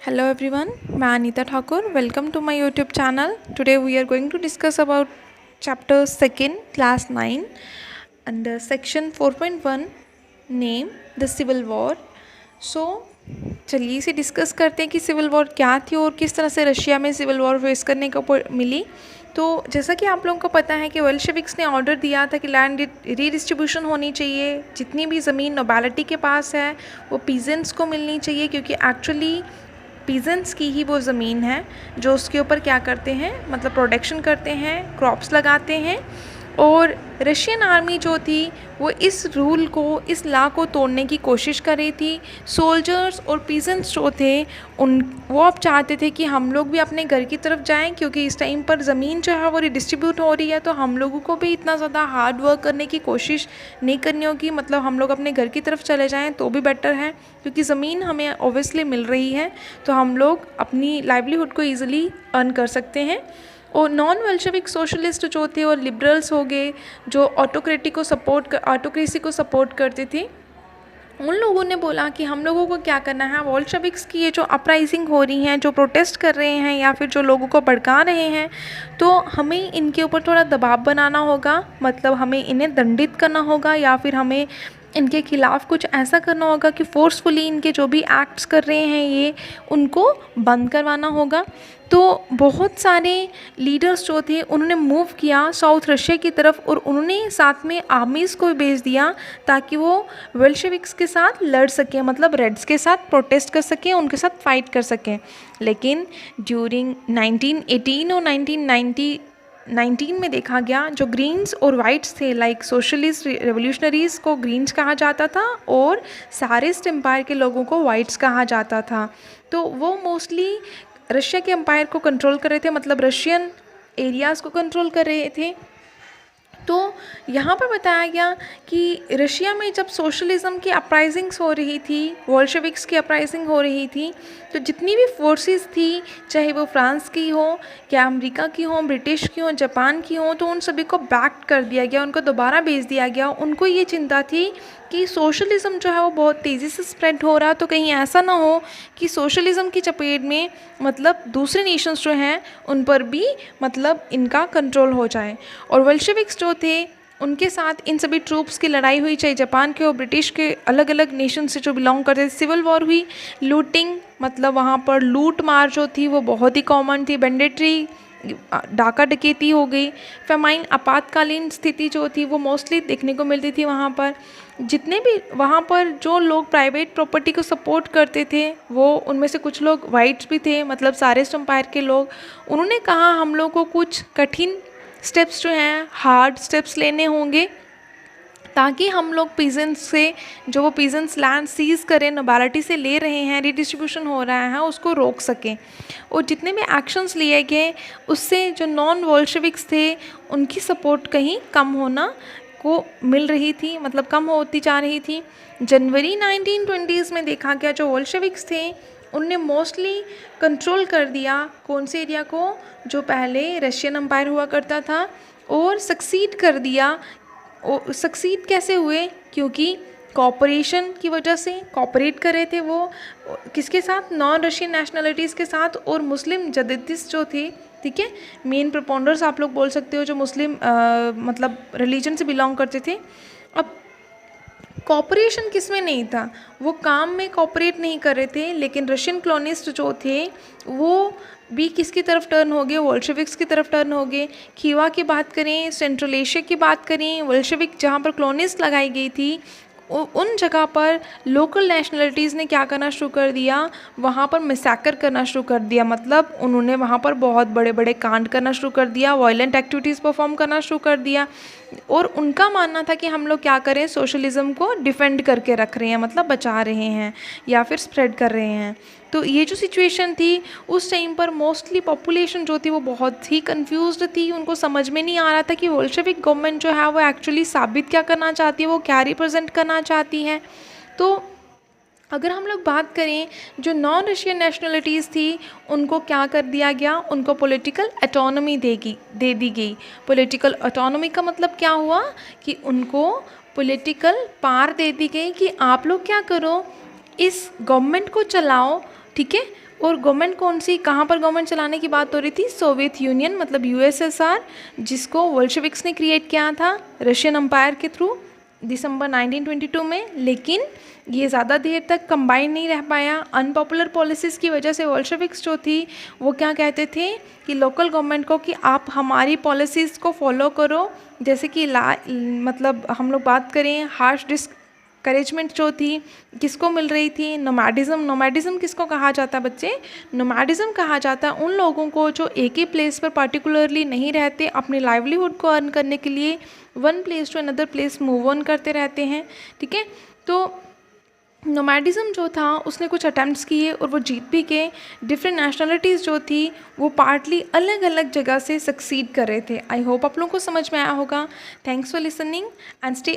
Hello everyone, मैं Anita Thakur. Welcome to my YouTube channel. Today we are going to discuss about chapter 2 class 9 and section 4.1 name the civil war. So चलिए इसे discuss करते हैं कि civil war क्या थी और किस तरह से रशिया में सिविल वॉर फेस करने को मिली. तो जैसा कि आप लोगों को पता है कि बोल्शेविक्स ने ऑर्डर दिया था कि लैंड रीडिस्ट्रीब्यूशन होनी चाहिए. जितनी भी ज़मीन नोबैलिटी के पास है वो पीजेंट्स को मिलनी चाहिए, क्योंकि एक्चुअली पीजेंट्स की ही वो ज़मीन है जो उसके ऊपर क्या करते हैं, मतलब प्रोडक्शन करते हैं, क्रॉप्स लगाते हैं. और रशियन आर्मी जो थी वो इस रूल को, इस लॉ को तोड़ने की कोशिश कर रही थी. सोल्जर्स और पीजेंट्स जो थे वो अब चाहते थे कि हम लोग भी अपने घर की तरफ जाएं, क्योंकि इस टाइम पर ज़मीन जो है वो रिडिस्ट्रीब्यूट हो रही है, तो हम लोगों को भी इतना ज़्यादा हार्ड वर्क करने की कोशिश नहीं करनी होगी. मतलब हम लोग अपने घर की तरफ चले जाएँ तो भी बेटर है, क्योंकि ज़मीन हमें ओबियसली मिल रही है, तो हम लोग अपनी लाइवलीहुड को ईजिली अर्न कर सकते हैं. और नॉन वेल्शेविक सोशलिस्ट जो थे और लिबरल्स हो गए जो ऑटोक्रेसी को सपोर्ट करते थे, उन लोगों ने बोला कि हम लोगों को क्या करना है, बोल्शेविक्स की ये जो अपराइजिंग हो रही हैं, जो प्रोटेस्ट कर रहे हैं या फिर जो लोगों को भड़का रहे हैं, तो हमें इनके ऊपर थोड़ा दबाव बनाना होगा. मतलब हमें इन्हें दंडित करना होगा या फिर हमें इनके खिलाफ़ कुछ ऐसा करना होगा कि फोर्सफुली इनके जो भी एक्ट्स कर रहे हैं ये उनको बंद करवाना होगा. तो बहुत सारे लीडर्स जो थे उन्होंने मूव किया साउथ रशिया की तरफ, और उन्होंने साथ में आर्मीज़ को भेज दिया ताकि वो वेल्शेविक्स के साथ लड़ सकें, मतलब रेड्स के साथ प्रोटेस्ट कर सकें, उनके साथ फाइट कर सकें. लेकिन ड्यूरिंग 1918 और 1919 में देखा गया, जो ग्रीन्स और वाइट्स थे, लाइक सोशलिस्ट रेवोल्यूशनरीज़ को ग्रीन्स कहा जाता था और सारिस्ट एम्पायर के लोगों को वाइट्स कहा जाता था. तो वो मोस्टली रशिया के एम्पायर को कंट्रोल कर रहे थे, मतलब रशियन एरियाज़ को कंट्रोल कर रहे थे. तो यहाँ पर बताया गया कि रशिया में जब सोशलिज़म की अपराइजिंग्स हो रही थी, बोल्शेविक्स की अपराइजिंग हो रही थी, तो जितनी भी फोर्सेस थी, चाहे वो फ्रांस की हो, क्या अमेरिका की हो, ब्रिटिश की हो, जापान की हो, तो उन सभी को बैक कर दिया गया, उनको दोबारा भेज दिया गया. उनको ये चिंता थी कि सोशलिज़म जो है वो बहुत तेज़ी से स्प्रेड हो रहा, तो कहीं ऐसा ना हो कि सोशलिज़म की चपेट में मतलब दूसरे नेशंस जो हैं उन पर भी मतलब इनका कंट्रोल हो जाए. और बोल्शेविक्स जो थे उनके साथ इन सभी ट्रूप्स की लड़ाई हुई, चाहे जापान के और ब्रिटिश के, अलग अलग नेशन से जो बिलोंग करते थे. सिविल वॉर हुई, लूटिंग, मतलब वहाँ पर लूट मार जो थी वो बहुत ही कॉमन थी. बेंडेटरी, डाका डकैती हो गई. फेमाइन, आपातकालीन स्थिति जो थी वो मोस्टली देखने को मिलती थी वहाँ पर. जितने भी वहाँ पर जो लोग प्राइवेट प्रॉपर्टी को सपोर्ट करते थे, वो उनमें से कुछ लोग वाइट्स भी थे, मतलब सारिस्ट एम्पायर के लोग. उन्होंने कहा हम लोग को कुछ कठिन स्टेप्स जो हैं, हार्ड स्टेप्स लेने होंगे, ताकि हम लोग पीजेंट्स से, जो वो पीजेंट्स लैंड सीज करें, नोबैलिटी से ले रहे हैं, रीडिस्ट्रीब्यूशन हो रहा है, उसको रोक सकें. और जितने भी एक्शंस लिए गए उससे जो नॉन बोल्शेविक्स थे उनकी सपोर्ट कहीं कम होना को मिल रही थी, मतलब कम होती जा रही थी. जनवरी 1920s में देखा गया जो बोल्शेविक्स थे उनने मोस्टली कंट्रोल कर दिया कौन से एरिया को, जो पहले रशियन एम्पायर हुआ करता था, और सक्सीड कर दिया. सक्सीड कैसे हुए, क्योंकि कॉपरेशन की वजह से कॉपरेट कर रहे थे वो किसके साथ, नॉन रशियन नेशनलिटीज़ के साथ और मुस्लिम जदीदिस्ट जो थे, ठीक है, मेन प्रपोंडर्स आप लोग बोल सकते हो, जो मुस्लिम मतलब रिलीजन से बिलोंग करते थे. अब कॉपरेशन किस में नहीं था, वो काम में कॉपरेट नहीं कर रहे थे, लेकिन रशियन कॉलोनिस्ट जो थे वो भी किसकी तरफ टर्न हो गए, बोल्शेविक्स की तरफ टर्न हो गए. खीवा की बात करें, सेंट्रल एशिया की बात करें, बोल्शेविक जहाँ पर कॉलोनिस्ट लगाई गई थी उन जगह पर लोकल नेशनलिटीज़ ने क्या करना शुरू कर दिया, वहाँ पर मैसेकर करना शुरू कर दिया. मतलब उन्होंने वहाँ पर बहुत बड़े बड़े कांड करना शुरू कर दिया, वायलेंट एक्टिविटीज़ परफॉर्म करना शुरू कर दिया. और उनका मानना था कि हम लोग क्या करें, सोशलिज़म को डिफेंड करके रख रहे हैं, मतलब बचा रहे हैं या फिर स्प्रेड कर रहे हैं. तो ये जो सिचुएशन थी उस टाइम पर मोस्टली पॉपुलेशन जो थी वो बहुत ही कंफ्यूज्ड थी. उनको समझ में नहीं आ रहा था कि बोल्शेविक गवर्नमेंट जो है वो एक्चुअली साबित क्या करना चाहती है, वो क्या रिप्रेजेंट करना चाहती है. तो अगर हम लोग बात करें, जो नॉन रशियन नेशनलिटीज़ थी उनको क्या कर दिया गया, उनको पॉलिटिकल ऑटोनॉमी दे दी गई. पॉलिटिकल ऑटोनॉमी का मतलब क्या हुआ कि उनको पॉलिटिकल पावर दे दी गई कि आप लोग क्या करो, इस गवर्नमेंट को चलाओ, ठीक है, और गवर्नमेंट कौन सी, कहाँ पर गवर्नमेंट चलाने की बात हो रही थी? सोवियत यूनियन मतलब यूएसएसआर, जिसको बोल्शेविक्स ने क्रिएट किया था रशियन एम्पायर के थ्रू दिसंबर 1922 में। लेकिन ये ज़्यादा देर तक कंबाइन नहीं रह पाया। अनपॉपुलर पॉलिसीज़ की वजह से बोल्शेविक्स जो थी वो क्या कहते थे कि लोकल गवर्नमेंट को कि आप हमारी पॉलिसीज़ को फॉलो करो। जैसे कि मतलब हम लोग बात करें हार्श डिस्करेजमेंट जो थी किसको मिल रही थी? नोमैडिज्म। नोमैडिज्म किसको कहा जाता है बच्चे? नोमैडिज्म कहा जाता है उन लोगों को जो एक ही प्लेस पर पर्टिकुलरली नहीं रहते, अपने लाइवलीहुड को अर्न करने के लिए one place to another place move on करते रहते हैं। ठीक है, तो नोमैडिज्म जो था उसने कुछ अटैम्प्ट्स किए और वो जीत भी गए। डिफरेंट नेशनलिटीज़ जो थी वो पार्टली अलग अलग जगह से सक्सीड कर रहे थे। आई होप आप लोगों को समझ में आया होगा। Thanks for listening and stay